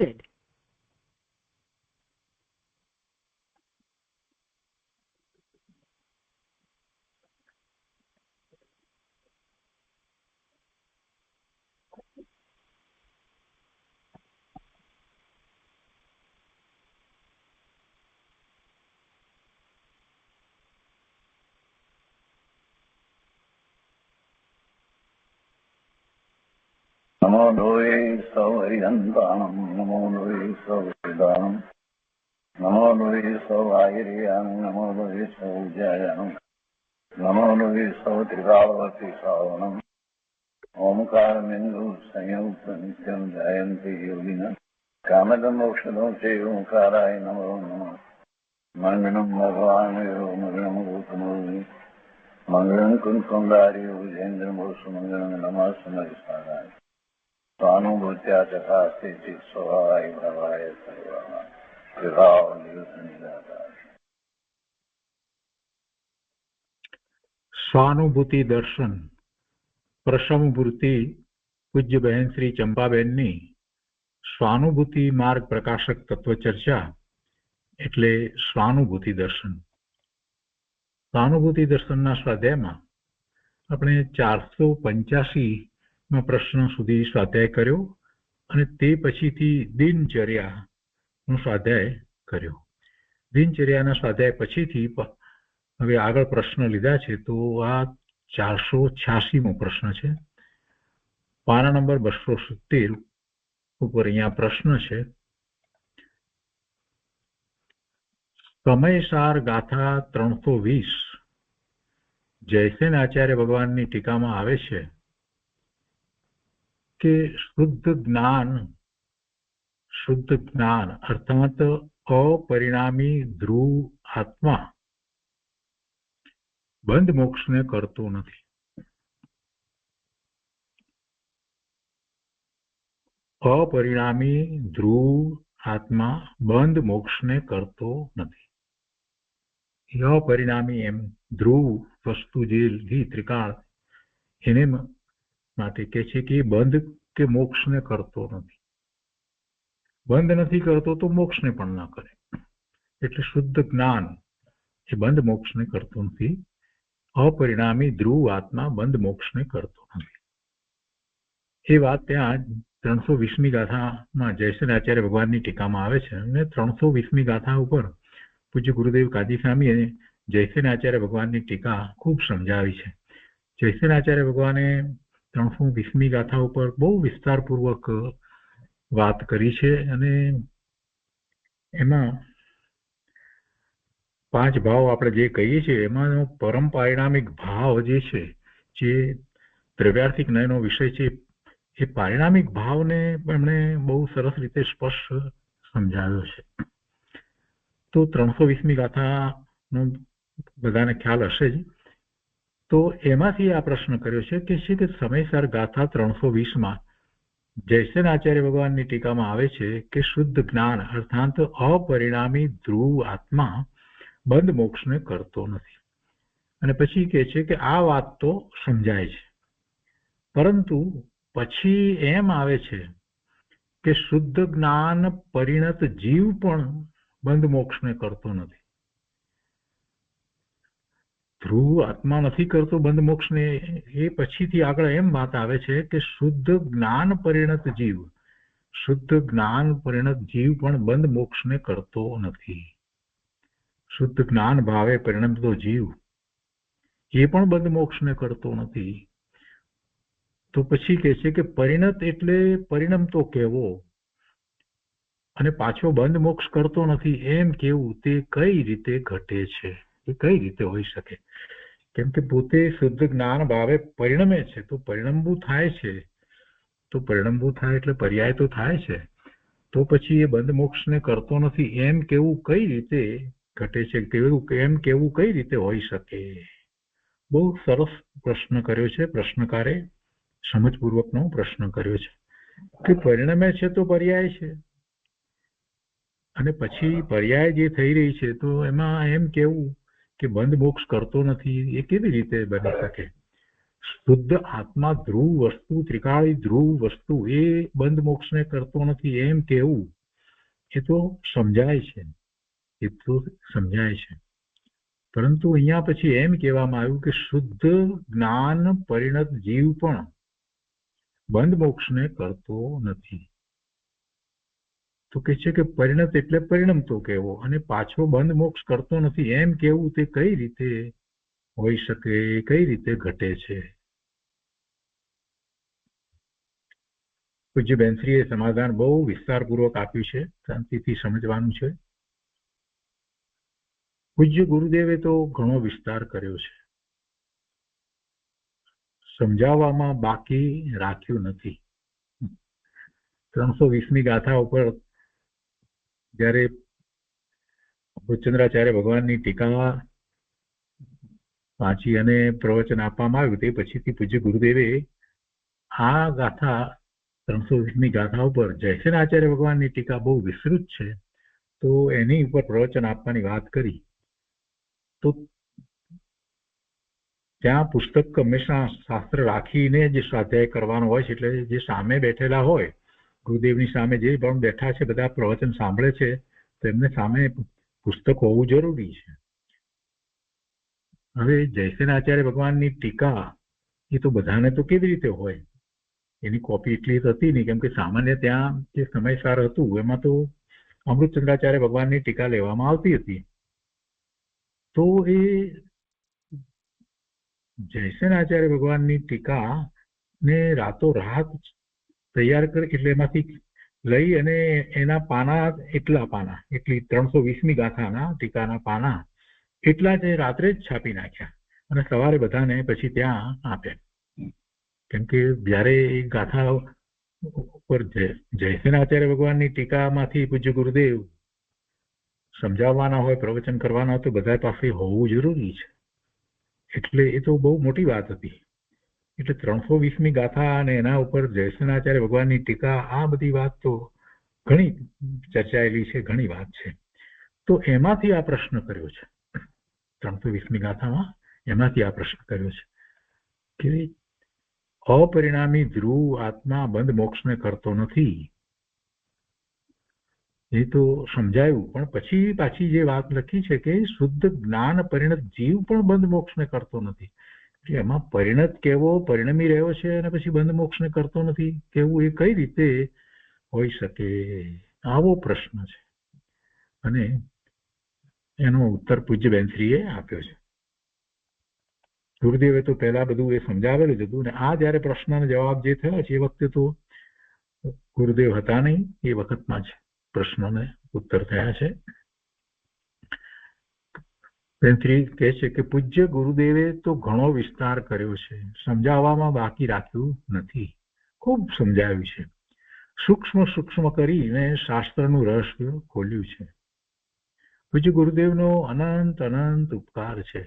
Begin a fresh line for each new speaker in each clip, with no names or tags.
accepted.
नमो लोये सौहरिहन्तानं नमो लोये सौहृदानं नमो लोये सौवागिर्यानं नमो लोये सौज्यायानं नमो लोये सौत्रिकावती सावनं ओंकारमिन्दु संयुक्त नित्यं जयन्ति योगिनः कामदं मोक्षदं चैव ओंकाराय नमो नमः मङ्गलं भगवान् मङ्गलं गौतमोऽग्नि मङ्गलं कुन्कुण्डारि विजेन्द्रमोसुमङ्गलं नमः समरिसाराय स्वानुभूत्या चकास्ते चित् स्वभावाय भवाय सर्वाः विभाव निरुद्ध निराकार।
स्वानुभूति दर्शन प्रसमपूर्ति પૂજ્ય બહેન શ્રી ચંપાબેનની સ્વાનુભૂતિ માર્ગ પ્રકાશક તત્વચર્ચા એટલે સ્વાનુભૂતિ દર્શન. સ્વાનુભૂતિ દર્શનના સ્વાધ્યાયમાં આપણે 485માં પ્રશ્ન સુધી સ્વાધ્યાય કર્યો અને તે પછીથી દિનચર્યાનો સ્વાધ્યાય કર્યો. દિનચર્યાના સ્વાધ્યાય પછીથી હવે આગળ પ્રશ્ન લીધા છે. તો આ 486મો પ્રશ્ન છે. પાના નંબર 270 ઉપર અહીંયા પ્રશ્ન છે. સમયસાર ગાથા 320 જયસેન આચાર્ય ભગવાનની ટીકામાં આવે છે કે શુદ્ધ જ્ઞાન અર્થાત અપરિણામી ધ્રુવ આત્મા બંધ મોક્ષને કરતો નથી. અપરિણામી ધ્રુવ આત્મા બંધ મોક્ષને કરતો નથી. અપરિણામી એમ ધ્રુવ વસ્તુ જે ત્રિકાળ એને માટે કે છે કે બંધ કે મોક્ષને કરતો નથી. બંધ નથી કરતો તો મોક્ષને પણ ન કરે. એટલે શુદ્ધ જ્ઞાન એ બંધ મોક્ષને કરતો નથી. અપરિણામી ધ્રુવ આત્મા બંધ મોક્ષને કરતો નથી. એ વાત ત્યાં 320મી ગાથામાં જયસેન આચાર્ય ભગવાનની ટીકામાં આવે છે. અને 320મી ગાથા ઉપર પૂજ્ય ગુરુદેવ કાજી સ્વામીએ જયસેન આચાર્ય ભગવાનની ટીકા ખૂબ સમજાવી છે. જયસેન આચાર્ય ભગવાને 320મી ગાથા ઉપર બહુ વિસ્તારપૂર્વક વાત કરી છે. અને એમાં 5 ભાવ આપણે જે કહીએ છીએ એમાં પરમ પારિણામિક ભાવ જે છે, જે દ્રવ્યાર્થિક નયનો વિષય છે, એ પારિણામિક ભાવને એમણે બહુ સરસ રીતે સ્પષ્ટ સમજાવ્યો છે. તો 320મી ગાથાનો બધાને ખ્યાલ હશે જ. તો એમાંથી આ પ્રશ્ન કર્યો છે કે સમયસર ગાથા 320માં જયસેન આચાર્ય ભગવાનની ટીકામાં આવે છે કે શુદ્ધ જ્ઞાન અર્થાત અપરિણામી ધ્રુવ આત્મા બંધ મોક્ષને કરતો નથી. અને પછી કહે છે કે આ વાત તો સમજાય છે, પરંતુ પછી એમ આવે છે કે શુદ્ધ જ્ઞાન પરિણત જીવ પણ બંધ મોક્ષને કરતો નથી. ધ્રુવ આત્મા નથી કરતો બંધ મોક્ષને. એ પછીથી આગળ એમ વાત આવે છે કે શુદ્ધ જ્ઞાન પરિણત જીવ પણ બંધ મોક્ષને કરતો નથી. શુદ્ધ જ્ઞાન ભાવે પરિણમતો જીવ એ પણ બંધ મોક્ષને કરતો નથી. તો પછી કહે છે કે પરિણત એટલે પરિણમતો કહેવો અને પાછો બંધ મોક્ષ કરતો નથી એમ કેવું તે કઈ રીતે ઘટે છે? એ કઈ રીતે હોઈ શકે? કેમ કે પોતે શુદ્ધ જ્ઞાન ભાવે પરિણમે છે તો પરિણમવું થાય છે. તો પરિણમવું થાય એટલે પર્યાય તો થાય છે. તો પછી એ બંધ મોક્ષને કરતો નથી એમ કેવું કઈ રીતે ઘટે છે? એમ કેવું કઈ રીતે હોઈ શકે? બહુ સરસ પ્રશ્ન કર્યો છે પ્રશ્નકારે. સમજપૂર્વકનો પ્રશ્ન કર્યો છે કે પરિણમે છે તો પર્યાય છે, અને પછી પર્યાય જે થઈ રહી છે તો એમાં એમ કેવું કે બંધ મોક્ષ કરતો નથી, એ કેવી રીતે બની શકે? શુદ્ધ આત્મા ધ્રુવ વસ્તુ, ત્રિકાળી ધ્રુવ વસ્તુ એ બંધ મોક્ષને કરતો નથી એમ કેવું એ તો સમજાય છે, એટલું સમજાય છે. પરંતુ અહીંયા પછી એમ કહેવામાં આવ્યું કે શુદ્ધ જ્ઞાન પરિણત જીવ પણ બંધ મોક્ષને કરતો નથી. તો કે છે કે પરિણત એટલે પરિણમતો કહેવો, અને પાછો બંધ મોક્ષ કરતો નથી એમ કેવું તે કઈ રીતે હોઈ શકે, કઈ રીતે ઘટે છે? પૂજ્ય બેનશ્રીએ સમાધાન બહુ વિસ્તારપૂર્વક આપ્યું છે, શાંતિથી સમજવાનું છે. પૂજ્ય ગુરુદેવે તો ઘણો વિસ્તાર કર્યો છે, સમજાવવામાં બાકી રાખ્યું નથી. 320મી ગાથા ઉપર જ્યારે ભૂચંદ્રાચાર્ય ભગવાનની ટીકા વાંચી અને પ્રવચન આપવામાં આવ્યું તે પછીથી પૂજ્ય ગુરુદેવે આ ગાથા 320મી ગાથા ઉપર જયસેનાચાર્ય ભગવાનની ટીકા બહુ વિસ્તૃત છે, તો એની ઉપર પ્રવચન આપવાની વાત કરી. તો ત્યાં પુસ્તક હંમેશા શાસ્ત્ર રાખીને જે સ્વાધ્યાય કરવાનો હોય છે, એટલે જે સામે બેઠેલા હોય, ગુરુદેવની સામે જે પણ બેઠા છે, બધા પ્રવચન સાંભળે છે, તો એમને સામે પુસ્તક હોવું જરૂરી છે. હવે જયસેનાચાર્ય ભગવાનની ટીકા એ તો બધાને તો કેવી રીતે હોય, એની કોપી એટલી હતી નહીં, કેમ કે સામાન્ય ત્યાં જે સમયસાર હતું એમાં તો અમૃતચંદ્રાચાર્ય ભગવાનની ટીકા લેવામાં આવતી હતી. તો એ જયસેનાચાર્ય ભગવાનની ટીકા ને રાતોરાત તૈયાર કરી, એટલે એમાંથી લઈ અને એના પાના એટલી 320મી ગાથાના ટીકાના પાના એટલા જ રાત્રે જ છાપી નાખ્યા અને સવારે બધાને પછી ત્યાં આપ્યા. કેમ કે જયારે એ ગાથા ઉપર જયસેનાચાર્ય ભગવાનની ટીકામાંથી પૂજ્ય ગુરુદેવ સમજાવવાના હોય, પ્રવચન કરવાના હોય, તો બધા પાસે હોવું જરૂરી છે. એટલે એ તો બહુ મોટી વાત હતી. એટલે 320મી ગાથા અને એના ઉપર જયસેનાચાર્ય ભગવાનની ટીકા, આ બધી વાત તો ઘણી ચર્ચાયેલી છે, ઘણી વાત છે. તો એમાંથી આ પ્રશ્ન કર્યો છે, 320મી ગાથામાં એમાંથી આ પ્રશ્ન કર્યો છે કે અપરિણામી ધ્રુવ આત્મા બંધ મોક્ષને કરતો નથી. એ તો સમજાયું, પણ પછી પાછી જે વાત લખી છે કે શુદ્ધ જ્ઞાન પરિણત જીવ પણ બંધ મોક્ષને કરતો નથી. એટલે એમાં પરિણત કેવો પરિણમી રહ્યો છે અને પછી બંધ મોક્ષને કરતો નથી કેવું, એ કઈ રીતે હોઈ શકે? આવો પ્રશ્ન છે, અને એનો ઉત્તર પૂજ્ય બેનશ્રીએ આપ્યો છે. ગુરુદેવે તો પહેલા બધું એ સમજાવેલું જ હતું, ને આ જયારે પ્રશ્નનો જવાબ જે થયા છે એ વખતે તો ગુરુદેવ હતા નહીં, એ વખતમાં જ પ્રશ્નોને ઉત્તર થયા છે. બેનશ્રી કહે છે કે પૂજ્ય ગુરુદેવે તો ઘણો વિસ્તાર કર્યો છે, સમજાવવામાં બાકી રાખ્યું નથી, ખૂબ સમજાવ્યું છે, સૂક્ષ્મ કરીને શાસ્ત્રનું રહસ્ય ખોલ્યું છે. પૂજ્ય ગુરુદેવનો અનંત ઉપકાર છે.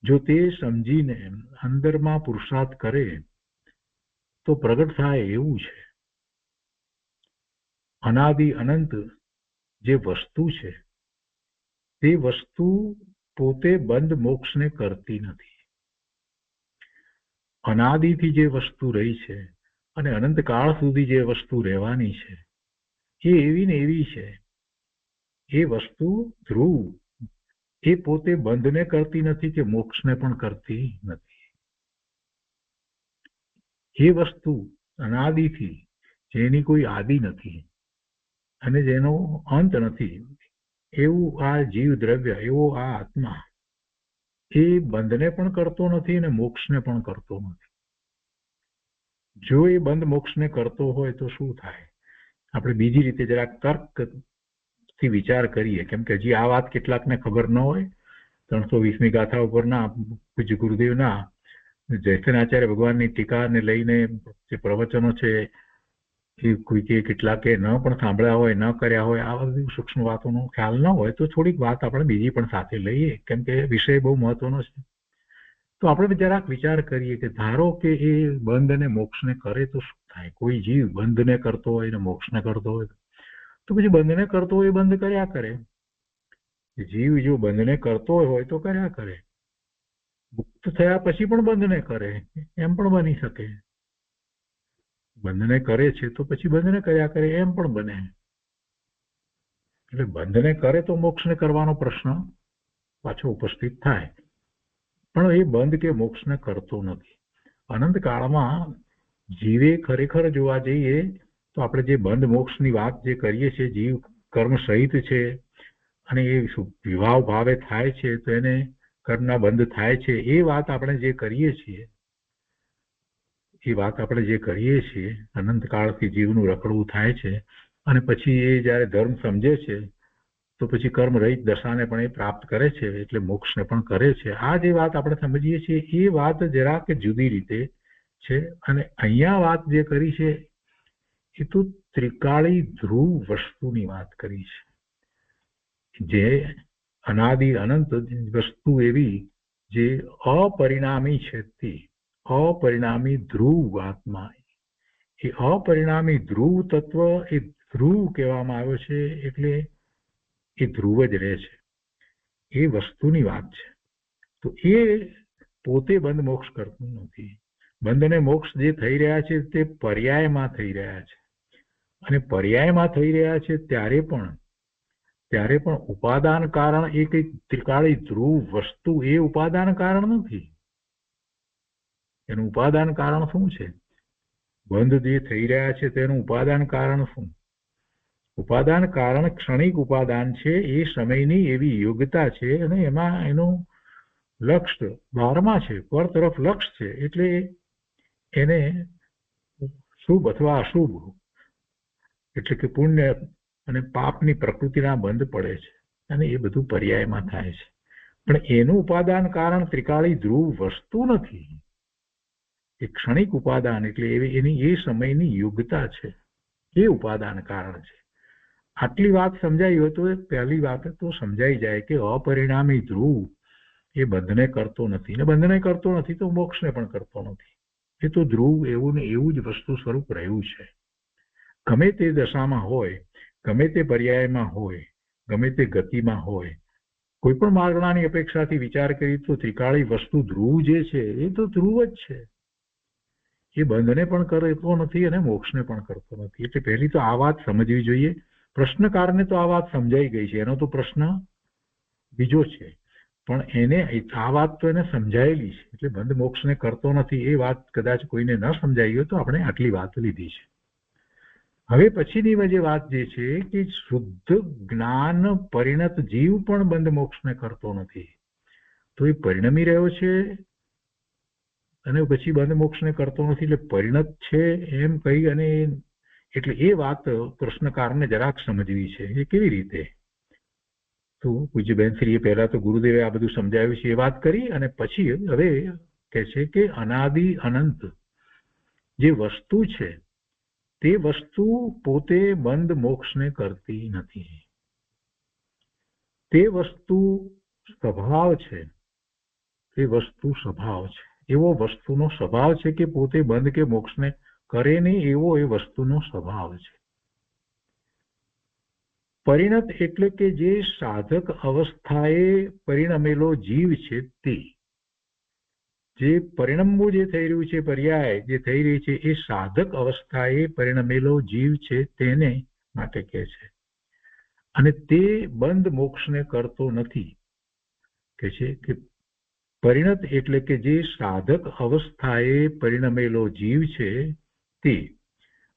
જો તે સમજીને અંદરમાં પુરુષાર્થ કરે તો પ્રગટ થાય એવું છે. અનાદિ અનંત જે વસ્તુ છે તે વસ્તુ પોતે બંધ મોક્ષને કરતી નથી. અનાદિથી જે વસ્તુ રહી છે અને અનંતકાળ સુધી જે વસ્તુ રહેવાની છે એ એવી ને એવી છે. એ વસ્તુ ધ્રુવ એ પોતે બંધને કરતી નથી કે મોક્ષને પણ કરતી નથી. એ વસ્તુ અનાદિથી, જેની કોઈ આદિ નથી અને જેનો અંત નથી, એવું આ જીવ દ્રવ્ય, એવો આ આત્મા એ બંધને પણ કરતો નથી અને મોક્ષને પણ કરતો નથી. જો એ બંધ મોક્ષને કરતો હોય તો શું થાય? આપણે બીજી રીતે જરાક તર્કથી વિચાર કરીએ, કેમ કે હજી આ વાત કેટલાકને ખબર ન હોય. 320મી ગાથા ઉપરના પૂજ્ય ગુરુદેવના જયસેનાચાર્ય ભગવાનની ટીકાને લઈને જે પ્રવચનો છે એ કોઈ કેટલાકે ન પણ સાંભળ્યા હોય, ન કર્યા હોય, આ બધી સૂક્ષ્મ વાતોનો ખ્યાલ ન હોય, તો થોડીક વાત આપણે બીજી પણ સાથે લઈએ, કેમ કે વિષય બહુ મહત્વનો છે. તો આપણે જરાક વિચાર કરીએ કે ધારો કે એ બંધ અને મોક્ષને કરે તો શું થાય? કોઈ જીવ બંધને કરતો હોય ને મોક્ષને કરતો હોય, તો પછી બંધને કરતો હોય એ બંધ કર્યા કરે. જીવ જો બંધને કરતો હોય તો કર્યા કરે, મુક્ત થયા પછી પણ બંધને કરે એમ પણ બની શકે. બંધને કરે છે તો પછી બંધને કર્યા કરે એમ પણ બને. એટલે બંધને કરે તો મોક્ષને કરવાનો પ્રશ્ન પાછો ઉપસ્થિત થાય, પણ એ બંધ કે મોક્ષને કરતો નથી. અનંત કાળમાં જીવે ખરેખર જોવા જઈએ તો આપણે જે બંધ મોક્ષની વાત જે કરીએ છીએ, જીવ કર્મ સહિત છે અને એ વિભાવ ભાવે થાય છે તો એને કર્મના બંધ થાય છે, એ વાત આપણે જે કરીએ છીએ અનંત કાળથી જીવનું રખડવું થાય છે અને પછી એ જયારે ધર્મ સમજે છે તો પછી કર્મ રહિત દશાને પણ એ પ્રાપ્ત કરે છે, એટલે મોક્ષને પણ કરે છે. આ જે વાત આપણે સમજીએ છીએ એ વાત જરાક જુદી રીતે છે. અને અહીંયા વાત જે કરી છે એ તો ત્રિકાળી ધ્રુવ વસ્તુની વાત કરી છે, જે અનાદિ અનંત વસ્તુ એવી જે અપરિણામી છે, તે અપરિણામી ધ્રુવ આત્મા, એ અપરિણામી ધ્રુવ તત્વ એ ધ્રુવ કહેવામાં આવ્યો છે, એટલે એ ધ્રુવ જ રહે છે, એ વસ્તુની વાત છે. તો એ પોતે બંધ મોક્ષ કરતું નથી. બંધ અને મોક્ષ જે થઈ રહ્યા છે તે પર્યાયમાં થઈ રહ્યા છે, અને પર્યાયમાં થઈ રહ્યા છે ત્યારે પણ ઉપાદાન કારણ એ કઈ ત્રિકાળી ધ્રુવ વસ્તુ એ ઉપાદાન કારણ નથી. એનું ઉપાદાન કારણ શું છે? બંધ જે થઈ રહ્યા છે તેનું ઉપાદાન કારણ શું? ઉપાદાન કારણ ક્ષણિક ઉપાદાન છે, એ સમયની એવી યોગ્યતા છે અને એમાં એનું લક્ષ્ય બહારમાં છે, પર તરફ લક્ષ છે, એટલે એને શુભ અથવા અશુભ એટલે કે પુણ્ય અને પાપની પ્રકૃતિના બંધ પડે છે, અને એ બધું પર્યાયમાં થાય છે. પણ એનું ઉપાદાન કારણ ત્રિકાળી ધ્રુવ વસ્તુ નથી, એ ક્ષણિક ઉપાદાન એટલે એની એ સમયની યોગ્યતા છે, એ ઉપાદાન કારણ છે. આટલી વાત સમજાઈ હોય તો પહેલી વાત તો સમજાઈ જાય કે અપરિણામી ધ્રુવ એ બંધને કરતો નથી, ને બંધને કરતો નથી તો મોક્ષને પણ કરતો નથી. એ તો ધ્રુવ એવું ને એવું જ વસ્તુ સ્વરૂપ રહ્યું છે. ગમે તે દશામાં હોય, ગમે તે પર્યાયમાં હોય, ગમે તે ગતિમાં હોય, કોઈ પણ માર્ગણાની અપેક્ષાથી વિચાર કરી તો ત્રિકાળી વસ્તુ ધ્રુવ જે છે એ તો ધ્રુવ જ છે. એ બંધને પણ કરતો નથી અને મોક્ષને પણ કરતો નથી. એટલે પહેલી તો આ વાત સમજવી જોઈએ. પ્રશ્નકારને તો આ વાત સમજાઈ ગઈ છે, એનો તો પ્રશ્ન બીજો છે, પણ એને આ વાત તો એને સમજાયેલી છે. એટલે બંધ મોક્ષને કરતો નથી એ વાત કદાચ કોઈને ન સમજાઈ હોય તો આપણે આટલી વાત લીધી છે. હવે પછીની જે વાત જે છે કે શુદ્ધ જ્ઞાન પરિણત જીવ પણ બંધ મોક્ષને કરતો નથી, તો એ પરિણમી રહ્યો છે અને પછી બંધ મોક્ષને કરતો નથી, એટલે પરિણત છે એમ કહી અને એટલે એ વાત પ્રશ્નકારને જરાક સમજવી છે. એ કેવી રીતે? તો પૂજ્ય બેનશ્રીએ પહેલા તો ગુરુદેવે આ બધું સમજાવ્યું છે એ વાત કરી, અને પછી હવે કહે છે કે અનાદિ અનંત જે વસ્તુ છે તે વસ્તુ પોતે બંધ મોક્ષને કરતી નથી. તે વસ્તુ સ્વભાવ છે, તે વસ્તુ સ્વભાવ છે, એવો વસ્તુનો સ્વભાવ છે કે પોતે બંધ કે મોક્ષને કરે નહીં, એવો એ વસ્તુનો સ્વભાવ છે. પરિણત એટલે કે જે સાધક અવસ્થાએ પરિણમેલો જીવ છે, તે જે પરિણમવું જે થઈ રહ્યું છે, પર્યાય જે થઈ રહી છે, એ સાધક અવસ્થાએ પરિણમેલો જીવ છે તેને માટે કહે છે. અને તે બંધ મોક્ષને કરતો નથી. કે છે કે પરિણત એટલે કે જે સાધક અવસ્થાએ પરિણમેલો જીવ છે તે,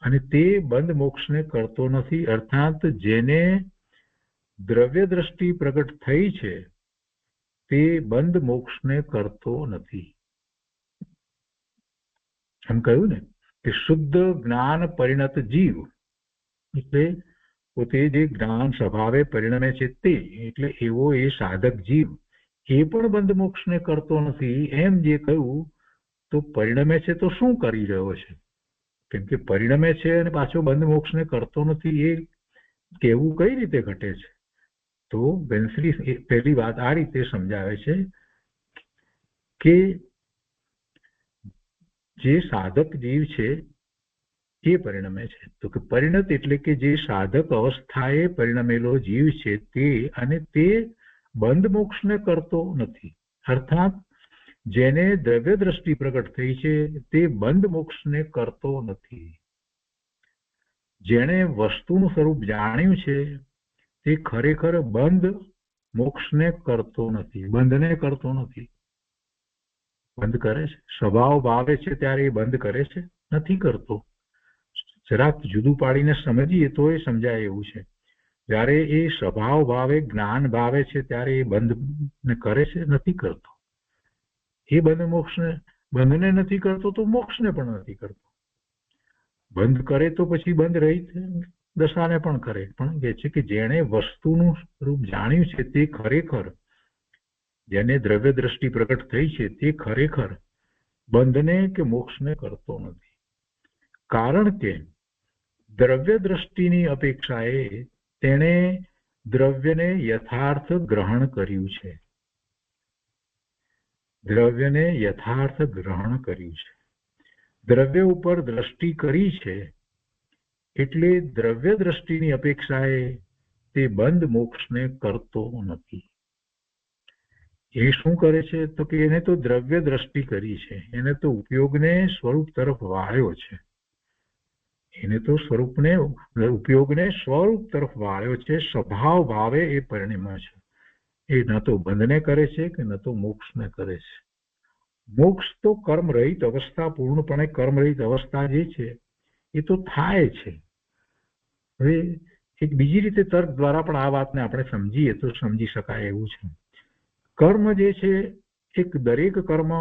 અને તે બંધ મોક્ષને કરતો નથી. અર્થાત જેને દ્રવ્ય દ્રષ્ટિ પ્રગટ થઈ છે તે બંધ મોક્ષને કરતો નથી. એમ કહ્યું ને કે શુદ્ધ જ્ઞાન પરિણત જીવ એટલે પોતે જે જ્ઞાન સ્વભાવે પરિણમે છે તે, એટલે એવો એ સાધક જીવ એ પણ બંધ મોક્ષને કરતો નથી. એમ જે કહ્યું તો પરિણમે છે તો શું કરી રહ્યો છે? કેમ કે પરિણમે છે અને પાછો બંધ મોક્ષને કરતો નથી, એ કહેવું કઈ રીતે ઘટે છે? તો બેનશ્રી પહેલી વાત આ રીતે સમજાવે છે કે જે સાધક જીવ છે એ પરિણમે છે. તો કે પરિણત એટલે કે જે સાધક અવસ્થાએ પરિણમેલો જીવ છે તે, અને તે બંધ મોક્ષને કરતો નથી. અર્થાત જેને દ્રવ્ય દ્રષ્ટિ પ્રગટ થઈ છે તે બંધ મોક્ષને કરતો નથી. જેણે વસ્તુનું સ્વરૂપ જાણ્યું છે તે ખરેખર બંધ મોક્ષને કરતો નથી, બંધને કરતો નથી. બંધ કરે છે, સ્વભાવ ભાવે છે ત્યારે એ બંધ કરે છે, નથી કરતો. જરાક જુદું પાડીને સમજીએ તો એ સમજાય એવું છે. જ્યારે એ સ્વભાવ ભાવે જ્ઞાન ભાવે છે ત્યારે એ બંધને કરે છે, નથી કરતો. એ બંધને નથી કરતો તો મોક્ષને પણ નથી કરતો. બંધ કરે તો પછી બંધ રહિત દશાને પણ કરે, પણ કહે છે કે જેણે વસ્તુનું રૂપ જાણ્યું છે તે ખરેખર, જેને દ્રવ્ય દ્રષ્ટિ પ્રગટ થઈ છે તે ખરેખર બંધને કે મોક્ષને કરતો નથી. કારણ કે દ્રવ્ય દ્રષ્ટિની અપેક્ષાએ તેણે દ્રવ્યને યથાર્થ ગ્રહણ કર્યું છે. દ્રવ્યને યથાર્થ ગ્રહણ કર્યું છે, દ્રવ્ય ઉપર દ્રષ્ટિ કરી છે, એટલે દ્રવ્ય દ્રષ્ટિની અપેક્ષાએ તે બંધ મોક્ષને કરતો નથી. એ શું કરે છે તો કે એને તો દ્રવ્ય દ્રષ્ટિ કરી છે, એને તો ઉપયોગને સ્વરૂપ તરફ વાળ્યો છે, એને તો ઉપયોગને સ્વરૂપ તરફ વાળ્યો છે. સ્વભાવ ભાવે એ પરિણમ્યો છે. એ ન તો બંધને કરે છે કે ન તો મોક્ષને કરે છે. મોક્ષ તો કર્મરહિત અવસ્થા, પૂર્ણપણે કર્મરહિત અવસ્થા જે છે એ તો થાય છે. હવે એક બીજી રીતે તર્ક દ્વારા પણ આ વાતને આપણે સમજીએ તો સમજી શકાય એવું છે. કર્મ જે છે, એક દરેક કર્મ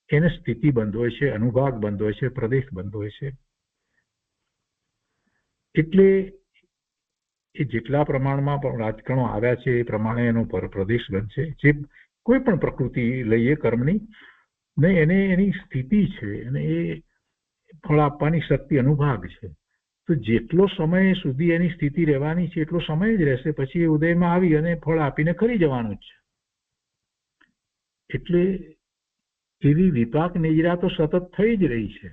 એને સ્થિતિ બંધ હોય છે, અનુભાગ બંધ હોય છે, પ્રદેશ બંધ હોય છે. એટલે એ જેટલા પ્રમાણમાં પણ રાજકણો આવ્યા છે એ પ્રમાણે એનો પ્રદેશ બનશે. જે કોઈ પણ પ્રકૃતિ લઈએ કર્મની ને એને એની સ્થિતિ છે અને એ ફળ આપવાની શક્તિ અનુભાગ છે. તો જેટલો સમય સુધી એની સ્થિતિ રહેવાની છે એટલો સમય જ રહેશે, પછી એ ઉદયમાં આવી અને ફળ આપીને ખરી જવાનું જ છે. એટલે એવી વિપાક નિજરા તો સતત થઈ જ રહી છે.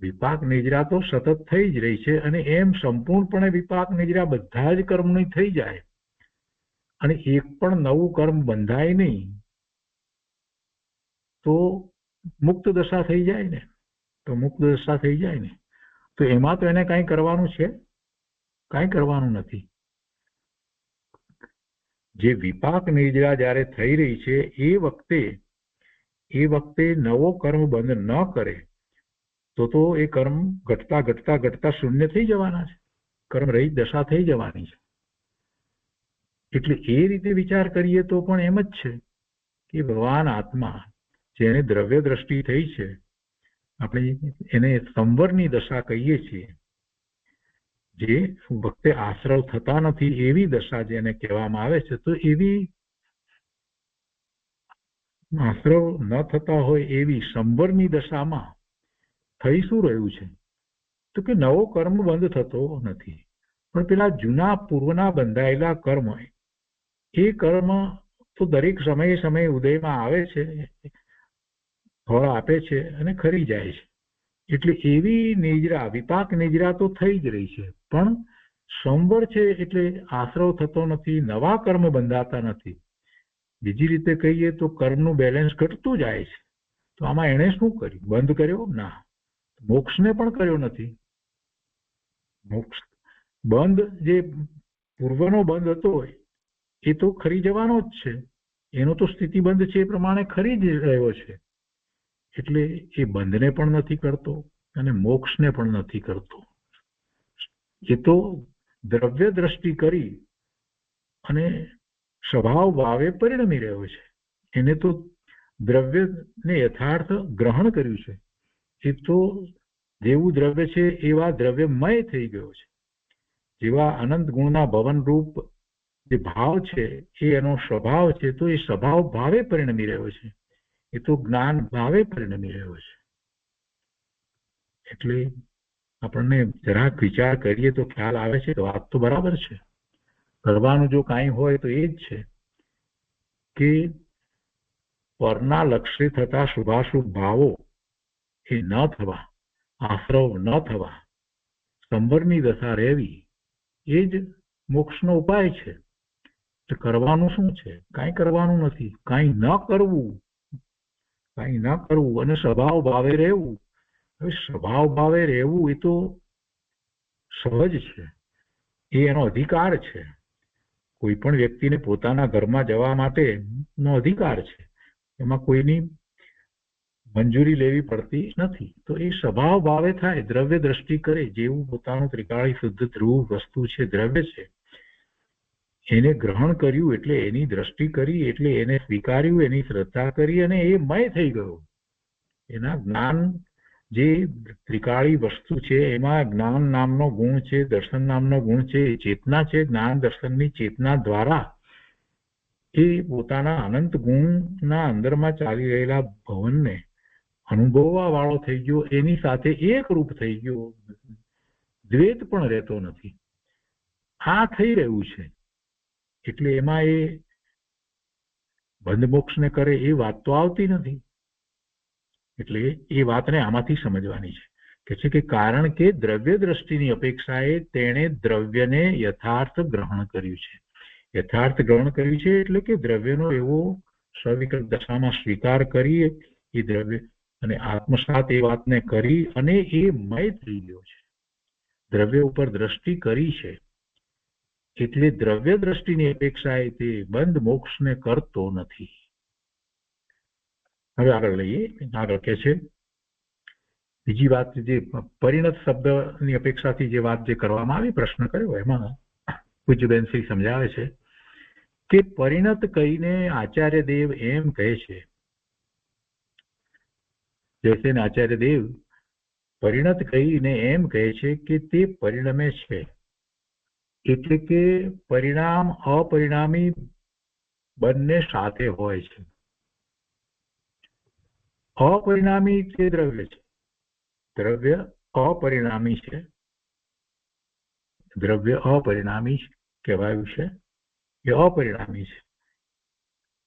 વિપાક નિજરા તો સતત થઈ જ રહી છે અને એમ સંપૂર્ણપણે વિપાક નિજરા બધા જ કર્મની થઈ જાય અને એક પણ નવું કર્મ બંધાય નહીં તો મુક્ત દશા થઈ જાય ને, તો એમાં તો એને કાંઈ કરવાનું છે, કાંઈ કરવાનું નથી. જે વિપાક નિજરા જ્યારે થઈ રહી છે એ વખતે નવો કર્મ બંધ ન કરે તો એ કર્મ ઘટતા શૂન્ય થઈ જવાના છે, કર્મ રહિત દશા થઈ જવાની છે. એટલે એ રીતે વિચાર કરીએ તો પણ એમ જ છે કે ભગવાન આત્મા જેને દ્રવ્ય દ્રષ્ટિ થઈ છે, આપણે એને સંવરની દશા કહીએ છીએ, જે વખતે આશ્રવ થતા નથી એવી દશા જેને કહેવામાં આવે છે. તો એવી આશ્રવ ન થતા હોય એવી સંવરની દશામાં થઈ શું રહ્યું છે તો કે નવો કર્મ બંધ થતો નથી, પણ પેલા જૂના પૂર્વના બંધાયેલા કર્મ, એ કર્મ તો દરેક સમયે ઉદયમાં આવે છે, ફળ આપે છે અને ખરી જાય છે. એટલે એવી નિજરા, વિપાક નિજરા તો થઈ જ રહી છે, પણ સંવર છે એટલે આશ્રવ થતો નથી, નવા કર્મ બંધાતા નથી. બીજી રીતે કહીએ તો કર્મનું બેલેન્સ ઘટતું જાય છે. તો આમાં એણે શું કર્યું? બંધ કર્યો? ના, મોક્ષને પણ કર્યો નથી. મોક્ષ બંધ જે પૂર્વનો બંધ હતો એ તો ખરી જવાનો જ છે, એનો તો સ્થિતિબંધ છે એ પ્રમાણે ખરી જ રહ્યો છે. એટલે એ બંધને પણ નથી કરતો અને મોક્ષને પણ નથી કરતો. એ તો દ્રવ્ય દ્રષ્ટિ કરી અને સ્વભાવ ભાવે પરિણમી રહ્યો છે. એને તો દ્રવ્યને યથાર્થ ગ્રહણ કર્યું છે. એ તો જેવું દ્રવ્ય છે એવા દ્રવ્યમય થઈ ગયો છે. જેવા અનંત ગુણના ભવન રૂપ જે ભાવ છે એ એનો સ્વભાવ છે, તો એ સ્વભાવ ભાવે પરિણમી રહ્યો છે. એ તો જ્ઞાન ભાવે પરિણમી રહ્યો છે. એટલે આપણને જરાક વિચાર કરીએ તો ખ્યાલ આવે છે કે વાત તો બરાબર છે. કરવાનું જો કાંઈ હોય તો એ જ છે કે પરના લક્ષ્ય થતા શુભાશુભ ભાવો એ ન થવા, આશ્રવ ન થવા, સંવરની દશા રહેવી, એ જ મોક્ષનો ઉપાય છે. તો કરવાનું શું છે? કાંઈ કરવાનું નથી. કાંઈ ન કરવું કંઈ ન કરવું અને સ્વભાવ ભાવે રહેવું. હવે સ્વભાવ ભાવે રહેવું એ તો સહજ છે, એ એનો અધિકાર છે. કોઈ પણ વ્યક્તિને પોતાના ઘરમાં જવા માટેનો અધિકાર છે, એમાં કોઈની મંજૂરી લેવી પડતી નથી. તો એ સ્વભાવ ભાવે થાય, દ્રવ્ય દ્રષ્ટિ કરે, જેવું પોતાનું ત્રિકાળી શુદ્ધ ધ્રુવ વસ્તુ છે, દ્રવ્ય છે, એને ગ્રહણ કર્યું એટલે એની દ્રષ્ટિ કરી એટલે એને સ્વીકાર્યું, એની શ્રદ્ધા કરી અને એ મય થઈ ગયો. એના જ્ઞાન, જે ત્રિકાળી વસ્તુ છે એમાં જ્ઞાન નામનો ગુણ છે, દર્શન નામનો ગુણ છે, ચેતના છે. જ્ઞાન દર્શનની ચેતના દ્વારા એ પોતાના અનંત ગુણના અંદરમાં ચાલી રહેલા ભવનને અનુભવવા વાળો થઈ ગયો, એની સાથે એક રૂપ થઈ ગયો, દ્વૈત પણ રહેતો નથી. આ થઈ રહ્યું છે એટલે એમાં એ બંધ મોક્ષને કરે એ વાત તો આવતી નથી. એટલે એ વાતને આમાંથી સમજવાની છે કે કારણ કે દ્રવ્ય દ્રષ્ટિની અપેક્ષાએ તેણે દ્રવ્યને યથાર્થ ગ્રહણ કર્યું છે. યથાર્થ ગ્રહણ કર્યું છે એટલે કે દ્રવ્યનો એવો સવિકલ્પ દશામાં સ્વીકાર કરી એ દ્રવ્ય અને આત્મસાત એ વાતને કરી અને એ મય થઈ ગયો છે. દ્રવ્ય ઉપર દ્રષ્ટિ કરી છે એટલે દ્રવ્ય દ્રષ્ટિની અપેક્ષાએ તે બંધ મોક્ષને કરતો નથી. હવે આગળ લઈએ. આગળ કે છે બીજી વાત, જે પરિણત શબ્દની અપેક્ષાથી જે વાત જે કરવામાં આવી, પ્રશ્ન કર્યો, એમાં પૂજ્યબેન શ્રી સમજાવે છે કે પરિણત કહીને આચાર્ય દેવ એમ કહે છે, જૈસે આચાર્ય દેવ પરિણત કહીને એમ કહે છે કે તે પરિણમે છે, એટલે કે પરિણામ અપરિણામી બંને સાથે હોય છે. અપરિણામી તે દ્રવ્ય છે, દ્રવ્ય અપરિણામી છે, દ્રવ્ય અપરિણામી કહેવાયું છે, એ અપરિણામી છે.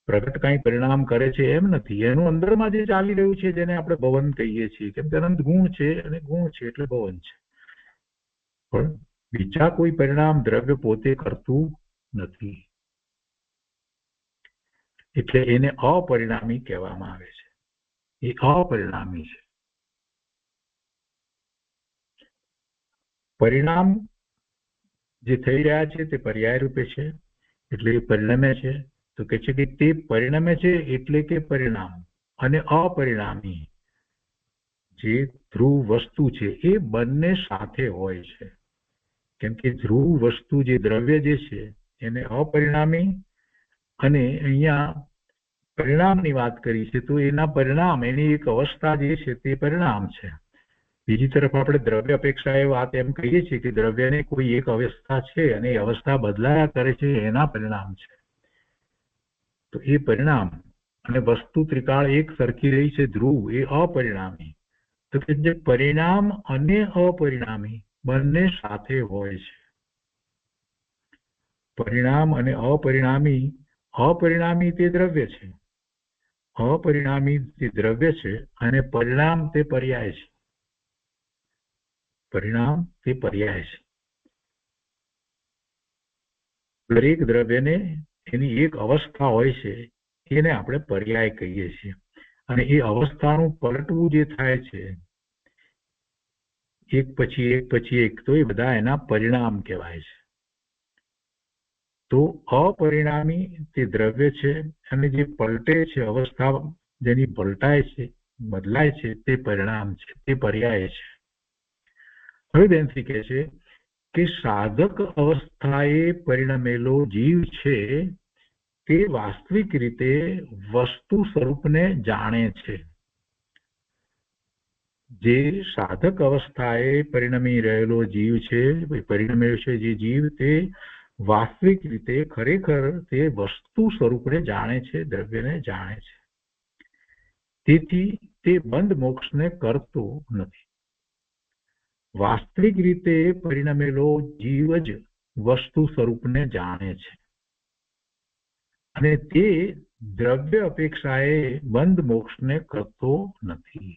પ્રગટ કઈ પરિણામ કરે છે એમ નથી, એનું અંદરમાં જે ચાલી રહ્યું છે જેને આપણે ભવન કહીએ છીએ, કેમ કે અનંત ગુણ છે અને ગુણ છે એટલે ભવન છે. પણ બીજા કોઈ પરિણામ દ્રવ્ય પોતે કરતું નથી, એટલે એને અપરિણામી કહેવામાં આવે છે. એ અપરિણામી છે. પરિણામ જે થઈ રહ્યા છે તે પર્યાય રૂપે છે, એટલે એ પરિણમે છે. તો કે છે કે તે પરિણમે છે એટલે કે પરિણામ અને અપરિણામી જે ધ્રુવ વસ્તુ છે એ બંને સાથે હોય છે. કેમ કે ધ્રુવ વસ્તુ જે દ્રવ્ય જે છે એને અપરિણામી અને અહીંયા પરિણામની વાત કરી છે, તો એના પરિણામ, એની એક અવસ્થા જે છે તે પરિણામ છે. બીજી તરફ આપણે દ્રવ્ય અપેક્ષા એ વાત એમ કહીએ છીએ કે દ્રવ્યને કોઈ એક અવસ્થા છે અને એ અવસ્થા બદલાયા કરે છે, એના પરિણામ છે. તો એ પરિણામ અને વસ્તુ ત્રિકાળ એક સરખી રહી છે, ધ્રુવ, એ અપરિણામી. તો કે જે પરિણામ અને અપરિણામી બંને સાથે હોય છે. પરિણામ અને અપરિણામી, અપરિણામી તે દ્રવ્ય છે, અપરિણામી તે દ્રવ્ય છે અને પરિણામ તે પર્યાય છે. પરિણામ તે પર્યાય છે. દરેક દ્રવ્યને એની એક અવસ્થા હોય છે, એને આપણે પર્યાય કહીએ છીએ. અને એ અવસ્થાનું પલટવું જે થાય છે એક પછી એક પછી એક, તો એ બધા એના પરિણામ કહેવાય છે. તો અપરિણામી તે દ્રવ્ય છે અને જે પલટે છે, અવસ્થા જેની પલટાય છે, બદલાય છે, તે પરિણામ છે, તે પર્યાય છે. હવે બેનશ્રી કહે છે કે સાધક અવસ્થાએ પરિણમેલો જીવ છે તે વાસ્તવિક રીતે વસ્તુ સ્વરૂપને જાણે છે. જે સાધક અવસ્થાએ પરિણમી રહેલો જીવ છે, પરિણમેલો છે જે જીવ, તે વાસ્તવિક રીતે ખરેખર તે વસ્તુ સ્વરૂપને જાણે છે, દ્રવ્યને જાણે છે. તેથી તે બંધ મોક્ષને કરતો નથી. વાસ્તવિક રીતે પરિણમેલો જીવ જ વસ્તુ સ્વરૂપને જાણે છે અને તે દ્રવ્ય અપેક્ષાએ બંધ મોક્ષને કરતો નથી.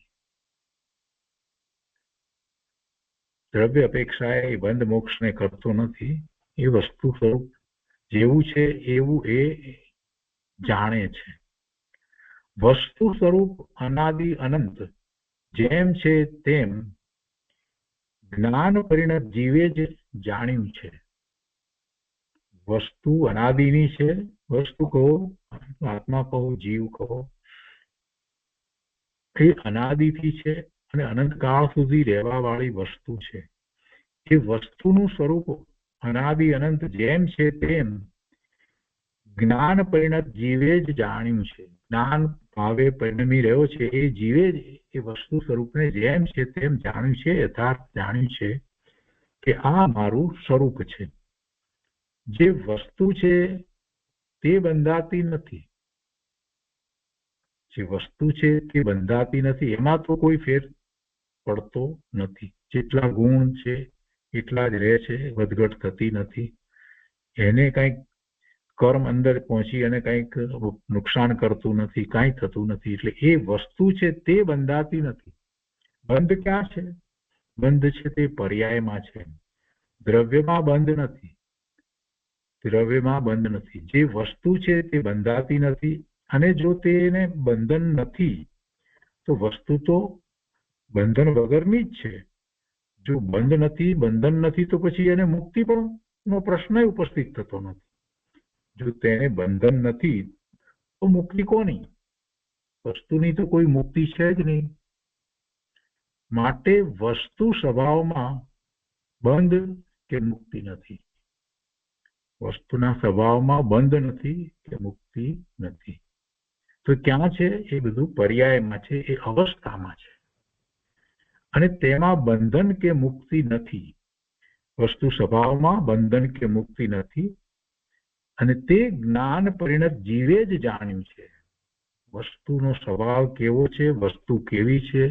દ્રવ્ય અપેક્ષાએ બંધ મોક્ષને કરતો નથી. એ વસ્તુ સ્વરૂપ જેવું છે એવું એ જાણે છે. વસ્તુ સ્વરૂપ અનાદિ અનંત જેમ છે તેમ જ્ઞાન પરિણત જીવે જ જાણ્યું છે. વસ્તુ અનાદિની છે, વસ્તુ કહો, આત્મા કહો, જીવ કહો, એ અનાદિથી છે અને અનંતકાળ સુધી રહેવા વાળી વસ્તુ છે. એ વસ્તુનું સ્વરૂપ અનાદિ અનંત જેમ છે તેમ જ્ઞાન પરિણત જીવે જ જાણ્યું છે. જ્ઞાન ભાવે પરિણમી રહ્યો છે એ જીવે જ એ વસ્તુ સ્વરૂપને જેમ છે તેમ જાણ્યું છે, યથાર્થ જાણ્યું છે કે આ મારું સ્વરૂપ છે. જે વસ્તુ છે તે બંધાતી નથી, જે વસ્તુ છે તે બંધાતી નથી, એમાં તો કોઈ ફેર પડતો નથી. જેટલા ગુણ છે એટલા જ રહે છે, વધઘટ થતી નથી. એને કંઈક કર્મ અંદર પહોંચી અને કંઈક નુકસાન કરતું નથી, કાંઈ થતું નથી. એટલે એ વસ્તુ છે તે બંધાતી નથી. બંધ ક્યાં છે? બંધ છે તે પર્યાયમાં છે, દ્રવ્યમાં બંધ નથી. દ્રવ્યમાં બંધ નથી. જે વસ્તુ છે તે બંધાતી નથી, અને જો તેને બંધન નથી તો વસ્તુ તો બંધન વગરની જ છે. જો બંધ નથી, બંધન નથી, તો પછી એને મુક્તિ પણ નો પ્રશ્ન ઉપસ્થિત થતો નથી. જો તેને બંધન નથી તો મુક્તિ કોની? વસ્તુની તો કોઈ મુક્તિ છે જ નહીં. માટે વસ્તુ સ્વભાવમાં બંધ કે મુક્તિ નથી. વસ્તુના સ્વભાવમાં બંધ નથી કે મુક્તિ નથી. તો ક્યાં છે? એ બધું પર્યાયમાં છે, એ અવસ્થામાં છે, અને તેમાં બંધન કે મુક્તિ નથી. વસ્તુ સ્વભાવમાં બંધન કે મુક્તિ નથી, અને તે જ્ઞાન પરિણત જીવે જ જાણ્યું છે. વસ્તુનો સ્વભાવ કેવો છે, વસ્તુ કેવી છે,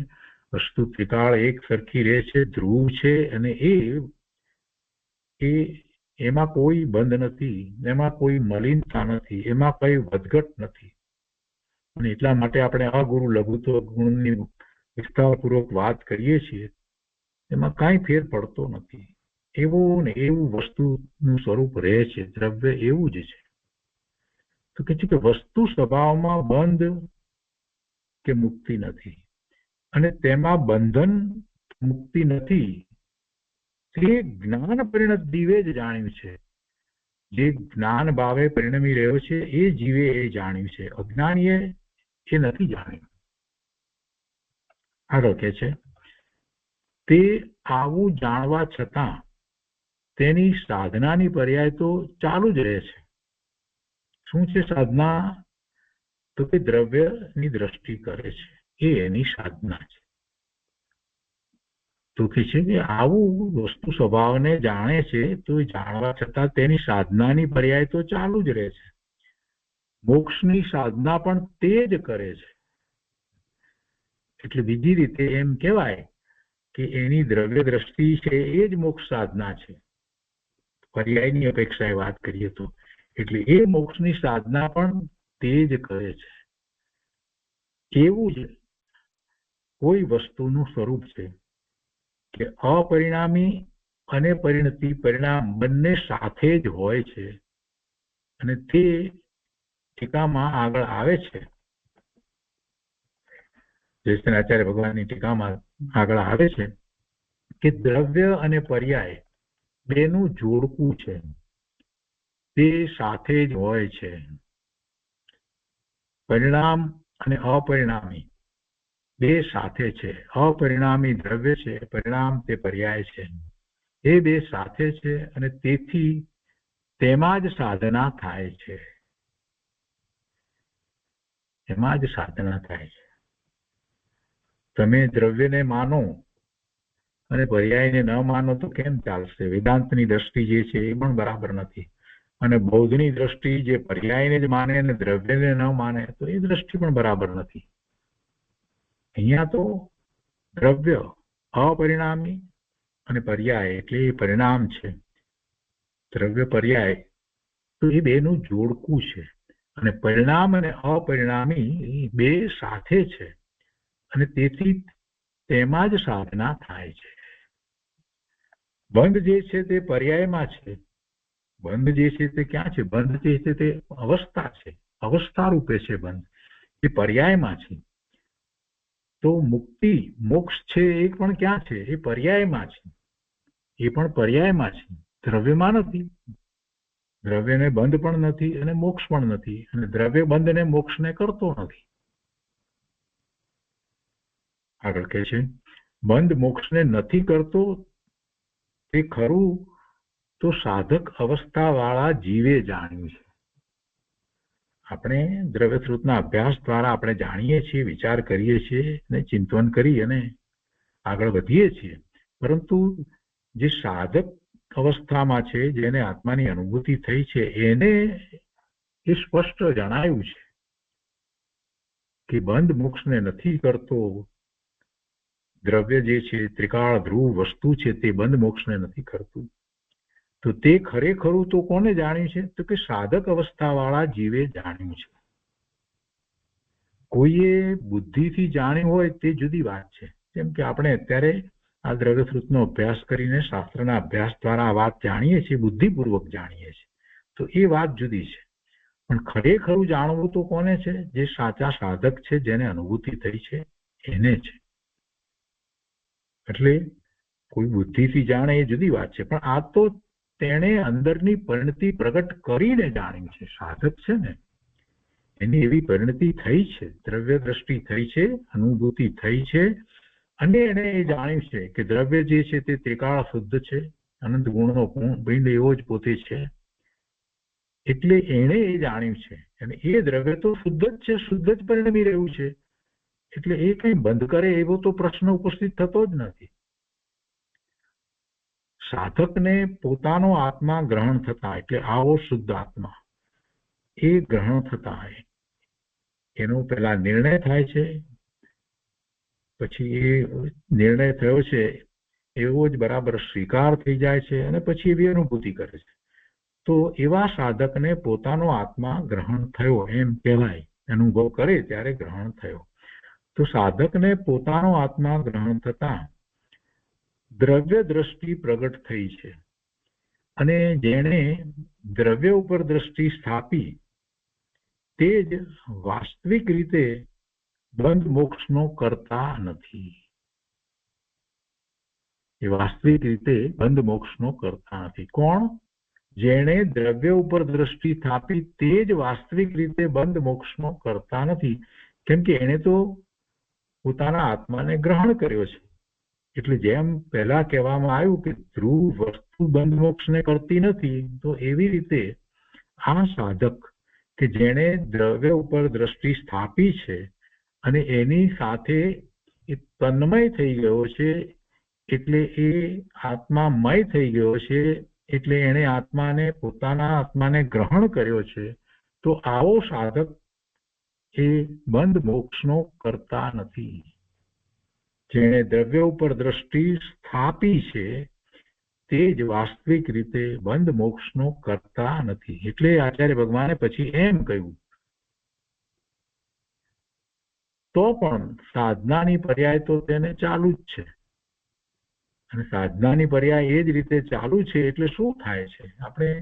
વસ્તુ ત્રિકાળ એક સરખી રહે છે, ધ્રુવ છે, અને એમાં કોઈ બંધ નથી, એમાં કોઈ મલિનતા નથી, એમાં કઈ વધઘટ નથી. અને એટલા માટે આપણે અગુરુ લઘુત્વ ગુણની વિસ્તારપૂર્વક વાત કરીએ છીએ. એમાં કાંઈ ફેર પડતો નથી. એવું ને એવું વસ્તુનું સ્વરૂપ રહે છે, દ્રવ્ય એવું જ છે. તો કે છે કે વસ્તુ સ્વભાવમાં બંધ કે મુક્તિ નથી, અને તેમાં બંધન મુક્તિ નથી. તે જ્ઞાન પરિણત જીવે જ જાણ્યું છે. જે જ્ઞાન ભાવે પરિણમી રહ્યો છે એ જીવે એ જાણ્યું છે. અજ્ઞાનીએ એ નથી જાણ્યું. આગળ કે છે, તે આવું જાણવા છતાં તેની સાધનાની પર્યાય તો ચાલુ જ રહે છે. શું છે સાધના? તો કે દ્રવ્યની દ્રષ્ટિ કરે છે, એ એની સાધના છે. તો કે છે કે આવું વસ્તુ સ્વભાવને જાણે છે, તો એ જાણવા છતાં તેની સાધનાની પર્યાય તો ચાલુ જ રહે છે. મોક્ષની સાધના પણ તે જ કરે છે. એટલે બીજી રીતે એમ કહેવાય કે એની દ્રવ્ય દ્રષ્ટિ છે એ જ મોક્ષ સાધના છે, પર્યાયની અપેક્ષાએ વાત કરીએ તો. એટલે એ મોક્ષની સાધના પણ તે જ કરે છે. એવું જ કોઈ વસ્તુનું સ્વરૂપ છે કે અપરિણામી અને પરિણતિ પરિણામ બંને સાથે જ હોય છે, અને તે ટીકામાં આગળ આવે છે. આચાર્ય ભગવાનની ટીકામાં આગળ આવે છે કે દ્રવ્ય અને પર્યાય બેનું જોડકું છે, તે સાથે જ હોય છે. પરિણામ અને અપરિણામી બે સાથે છે. અપરિણામી દ્રવ્ય છે, પરિણામ તે પર્યાય છે. એ બે સાથે છે, અને તેથી તેમાં જ સાધના થાય છે. એમાં જ સાધના થાય છે. તમે દ્રવ્યને માનો અને પર્યાયને ન માનો તો કેમ ચાલશે? વેદાંતની દ્રષ્ટિ જે છે એ પણ બરાબર નથી, અને બૌદ્ધની દ્રષ્ટિ જે પર્યાયને જ માને અને દ્રવ્યને ન માને તો એ દ્રષ્ટિ પણ બરાબર નથી. અહીંયા તો દ્રવ્ય અપરિણામી અને પર્યાય એટલે એ પરિણામ છે. દ્રવ્ય પર્યાય તો એ બેનું જોડકું છે, અને પરિણામ અને અપરિણામી બે સાથે છે, અને તેથી તેમાં જ સાધના થાય છે. બંધ જે છે તે પર્યાયમાં છે. બંધ જે છે તે ક્યાં છે? બંધ જે છે તે અવસ્થા છે, અવસ્થા રૂપે છે બંધ. એ પર્યાયમાં છે. તો મુક્તિ મોક્ષ છે એ પણ ક્યાં છે? એ પર્યાયમાં છે. એ પણ પર્યાયમાં છે, દ્રવ્યમાં નથી. દ્રવ્યને બંધ પણ નથી અને મોક્ષ પણ નથી, અને દ્રવ્ય બંધને મોક્ષને કરતો નથી. આગળ કહે છે બંધ મોક્ષને નથી કરતો તે ખરું તો સાધક અવસ્થા વાળા જીવે જાણ્યું છે. આપણે દ્રવ્યશ્રુતના અભ્યાસ દ્વારા આપણે જાણીએ છીએ, વિચાર કરીએ છીએ અને ચિંતન કરી અને આગળ વધીએ છીએ, પરંતુ જે સાધક અવસ્થામાં છે, જેને આત્માની અનુભૂતિ થઈ છે, એને એ સ્પષ્ટ જણાયું છે કે બંધ મોક્ષને નથી કરતો. દ્રવ્ય જે છે, ત્રિકાળ ધ્રુવ વસ્તુ છે, તે બંધ મોક્ષને નથી કરતું. તો તે ખરેખરું તો કોને જાણ્યું છે? તો કે સાધક અવસ્થા વાળા જીવે જાણ્યું છે. કોઈએ બુદ્ધિથી જાણ્યું હોય તે જુદી વાત છે. જેમ કે આપણે અત્યારે આ દ્રવ્યશ્રુતનો અભ્યાસ કરીને શાસ્ત્રના અભ્યાસ દ્વારા આ વાત જાણીએ છીએ, બુદ્ધિપૂર્વક જાણીએ છીએ, તો એ વાત જુદી છે. પણ ખરેખરું જાણવું તો કોને છે? જે સાચા સાધક છે, જેને અનુભૂતિ થઈ છે, એને છે. એટલે કોઈ બુદ્ધિથી જાણે એ જુદી વાત છે, પણ આ તો તેણે અંદરની પરિણતિ પ્રગટ કરીને જાણ્યું છે. સાધક છે ને, એની એવી પરિણતિ થઈ છે, દ્રવ્ય દ્રષ્ટિ થઈ છે, અનુભૂતિ થઈ છે, અને એને એ જાણ્યું છે કે દ્રવ્ય જે છે તે ત્રિકાળ શુદ્ધ છે, અનંત ગુણનો પિંડ એવો જ પોતે છે. એટલે એણે એ જાણ્યું છે, અને એ દ્રવ્ય તો શુદ્ધ જ છે, શુદ્ધ જ પરિણમી રહ્યું છે. એટલે એ કઈ બંધ કરે એવો તો પ્રશ્ન ઉપસ્થિત થતો જ નથી. સાધકને પોતાનો આત્મા ગ્રહણ થતા, એટલે આવો શુદ્ધ આત્મા એ ગ્રહણ થતા એનો પેલા નિર્ણય થાય છે, પછી એ નિર્ણય થયો છે એવો જ બરાબર સ્વીકાર થઈ જાય છે, અને પછી એવી અનુભૂતિ કરે છે. તો એવા સાધકને પોતાનો આત્મા ગ્રહણ થયો એમ કહેવાય. અનુભવ કરે ત્યારે ગ્રહણ થયો. તો સાધકને પોતાનો આત્મા ગ્રહણ થતા દ્રવ્ય દ્રષ્ટિ પ્રગટ થઈ છે, અને જેણે દ્રવ્ય ઉપર દ્રષ્ટિ સ્થાપી તે જ વાસ્તવિક રીતે બંધ મોક્ષનો કરતા નથી. એ વાસ્તવિક રીતે બંધ મોક્ષનો કરતા નથી. કોણ? જેણે દ્રવ્ય ઉપર દ્રષ્ટિ સ્થાપી તે જ વાસ્તવિક રીતે બંધ મોક્ષનો કરતા નથી. કેમ કે એણે તો પોતાના આત્માને ગ્રહણ કર્યો છે. એટલે જેમ પહેલા કહેવામાં આવ્યું કે ધ્રુવ વસ્તુ બંધ મોક્ષને કરતી નથી, તો એવી રીતે આ સાધક કે જેણે દ્રવ્ય ઉપર દ્રષ્ટિ સ્થાપી છે અને એની સાથે એ તન્મય થઈ ગયો છે, એટલે એ આત્મામય થઈ ગયો છે, એટલે એણે પોતાના આત્માને ગ્રહણ કર્યો છે. તો આવો સાધક એ બંધ મોક્ષનો કરતા નથી. જેણે દ્રવ્ય ઉપર દ્રષ્ટિ સ્થાપી છે તે જ વાસ્તવિક રીતે બંધ મોક્ષનો કરતા નથી. એટલે આચાર્ય ભગવાને પછી એમ કહ્યું, તો પણ સાધનાની પર્યાય તો તેને ચાલુ જ છે, અને સાધનાની પર્યાય એ જ રીતે ચાલુ છે. એટલે શું થાય છે? આપણે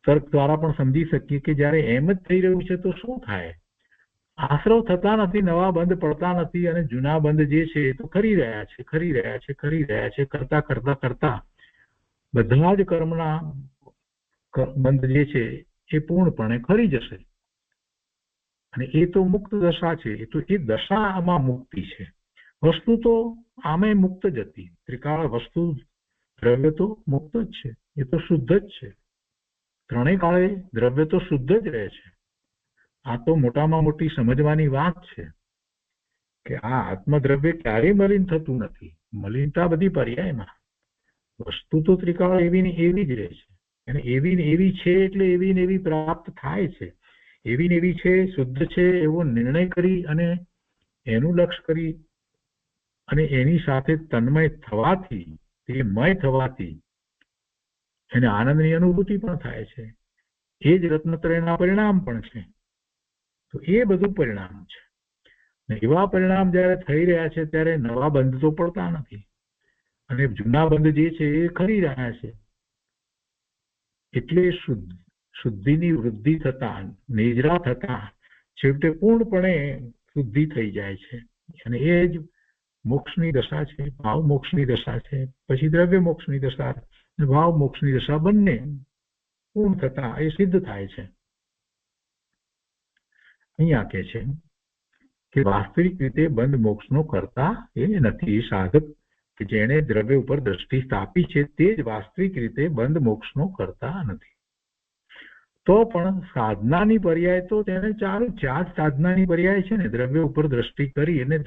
તર્ક દ્વારા પણ સમજી શકીએ કે જયારે એમ જ થઈ રહ્યું છે તો શું થાય? આશ્રવ થતા નથી, નવા બંધ પડતા નથી, અને જૂના બંધ જે છે એ તો ખરી રહ્યા છે, કરતા કરતા કરતા બધા જ કર્મના બંધ જે છે એ પૂર્ણપણે ખરી જશે. અને એ તો મુક્ત દશા છે. એ તો એ દશામાં મુક્તિ છે. વસ્તુ તો આમે મુક્ત જ હતી. ત્રિકાળ વસ્તુ દ્રવ્ય તો મુક્ત જ છે, એ તો શુદ્ધ જ છે. ત્રણેય કાળે દ્રવ્ય તો શુદ્ધ જ રહે છે. આ તો મોટામાં મોટી સમજવાની વાત છે કે આ આત્મદ્રવ્ય ક્યારેય મલિન થતું નથી. મલિનતા બધી પર્યાયમાં. વસ્તુ તો ત્રિકાળ એવી ને એવી જ રહે છે, અને એવી ને એવી છે એટલે એવી ને એવી પ્રાપ્ત થાય છે. એવી ને એવી છે, શુદ્ધ છે એવો નિર્ણય કરી અને એનું લક્ષ્ય કરી અને એની સાથે તન્મય થવાથી, તે મય થવાથી એને આનંદની અનુભૂતિ પણ થાય છે. એ જ રત્નત્રયના પરિણામ પણ છે. તો એ બધું પરિણામ છે. એવા પરિણામ જયારે થઈ રહ્યા છે ત્યારે નવા બંધ તો પડતા નથી, અને જૂના બંધ જે છે એ ખરી રહ્યા છે. એટલે શુદ્ધિની વૃદ્ધિ થતા, નિજરા થતા છેવટે પૂર્ણપણે શુદ્ધિ થઈ જાય છે અને એ જ મોક્ષની દશા છે, ભાવ મોક્ષની દશા છે. પછી દ્રવ્ય મોક્ષની દશા અને ભાવ મોક્ષની દશા બંને પૂર્ણ થતા એ સિદ્ધ થાય છે. અહીંયા કે છે કે વાસ્તવિક રીતે બંધ મોક્ષનો કરતા એ નથી. સાધક કે જેણે દ્રવ્ય ઉપર દ્રષ્ટિ સ્થાપી છે તે જ વાસ્તવિક રીતે બંધ મોક્ષનો કરતા નથી. તો પણ સાધનાની પર્યાય તો તેને ચાલુ જ છે. આ જ સાધનાની પર્યાય છે ને, દ્રવ્ય ઉપર દ્રષ્ટિ કરી અને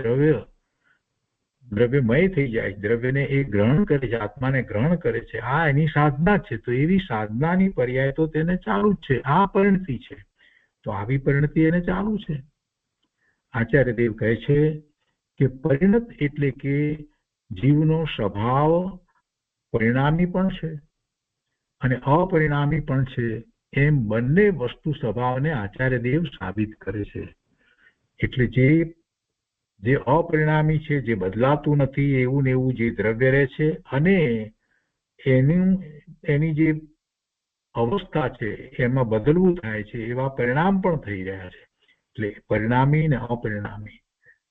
દ્રવ્યમય થઈ જાય, દ્રવ્યને એ ગ્રહણ કરે છે, આત્માને ગ્રહણ કરે છે. આ એની સાધના છે. તો એવી સાધનાની પર્યાય તો તેને ચાલુ જ છે. આ પરિણતિ છે, તો આવી પરિણતિ એને ચાલુ છે. આચાર્ય દેવ કહે છે કે પરિણત એટલે કે જીવનો સ્વભાવ પરિણામી પણ છે અને અપરિણામી પણ છે. એમ બંને વસ્તુ સ્વભાવને આચાર્ય દેવ સાબિત કરે છે. એટલે જે અપરિણામી છે, જે બદલાતું નથી, એવું ને એવું જે દ્રવ્ય રહે છે અને એની જે અવસ્થા છે એમાં બદલવું થાય છે, એવા પરિણામ પણ થઈ રહ્યા છે. એટલે પરિણામી ને અપરિણામી,